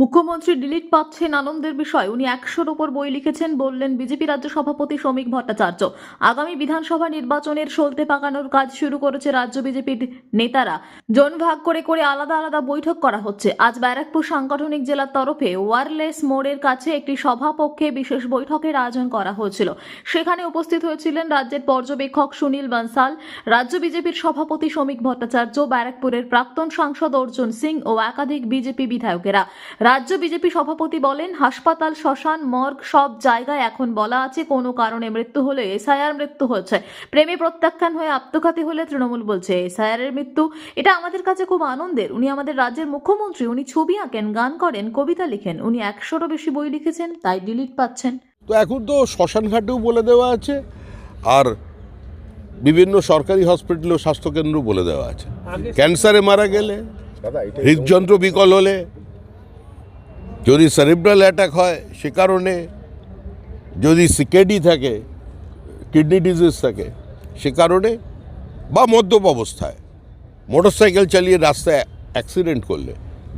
মুখ্যমন্ত্রী ডিলিট পাচ্ছেন আনন্দের বিষয়। উনি 100-র ওপর বই লিখেছেন বললেন বিজেপি রাজ্য সভাপতি শ্রমিক ভট্টাচার্য। আগামী বিধানসভা নির্বাচনের সলতে পাকানোর কাজ শুরু করেছে রাজ্য বিজেপির নেতারা। জোন ভাগ করে করে আলাদা আলাদা বৈঠক করা হচ্ছে। আজ ব্যারাকপুর সাংগঠনিক জেলার তরফে ওয়ারলেস মোড়ের কাছে একটি সভাপক্ষে বিশেষ বৈঠকের আয়োজন করা হয়েছিল। সেখানে উপস্থিত হয়েছিলেন রাজ্যের পর্যবেক্ষক সুনীল বানসাল, রাজ্য বিজেপির সভাপতি শ্রমিক ভট্টাচার্য, ব্যারাকপুরের প্রাক্তন সাংসদ অর্জুন সিং ও একাধিক বিজেপি বিধায়কেরা। রাজ্য বিজেপি সভাপতি বলেন, হাসপাতাল, শ্মশান, মর্গ সব জায়গায় এখন বলা আছে কোনো কারণে মৃত্যু হলে এসআইআর মৃত্যু হচ্ছে। প্রেমে প্রত্যাখ্যান হয়ে আত্মঘাতী হলে তৃণমূল বলছে এসআইআর এর মৃত্যু। এটা আমাদের কাছে খুব আনন্দের। উনি আমাদের রাজ্যের মুখ্যমন্ত্রী, উনি ছবি আঁকেন, গান করেন, কবিতা লিখেন। উনি 100-রও বেশি বই লিখেছেন, তাই ডিলিট পাচ্ছেন। তো এখন তো শ্মশান ঘাটেও বলে দেওয়া আছে, আর বিভিন্ন সরকারি হসপিটাল ও স্বাস্থ্যকেন্দ্র বলে দেওয়া আছে। ক্যান্সারে মারা গেলে, হৃদযন্ত্র বিকল হলে, যদি সেরিব্রাল অ্যাটাক হয় সে কারণে, যদি সিকেডি থাকে, কিডনি ডিজিজ থাকে সে কারণে, বা মদ্যপ অবস্থায় মোটরসাইকেল চালিয়ে রাস্তায় অ্যাক্সিডেন্ট করলে,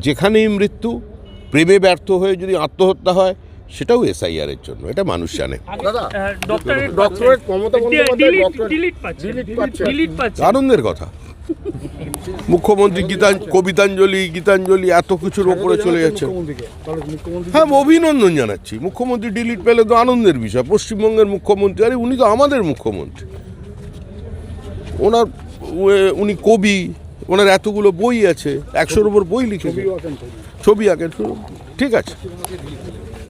যেখানেই মৃত্যু, প্রেমে ব্যর্থ হয়ে যদি আত্মহত্যা হয়, সেটাও এসআইআর এর জন্য। এটা মানুষ জানে। আনন্দের কথা। মুখ্যমন্ত্রী গীতাঞ্জলি এত কিছুর ওপরে চলে যাচ্ছে। হ্যাঁ, অভিনন্দন জানাচ্ছি। মুখ্যমন্ত্রী ডিলিট পেলে তো আনন্দের বিষয়। পশ্চিমবঙ্গের মুখ্যমন্ত্রী, আরে উনি তো আমাদের মুখ্যমন্ত্রী। উনি কবি, ওনার এতগুলো বই আছে, 100-র উপর বই লিখেছে, ছবি আঁকেন, ঠিক আছে।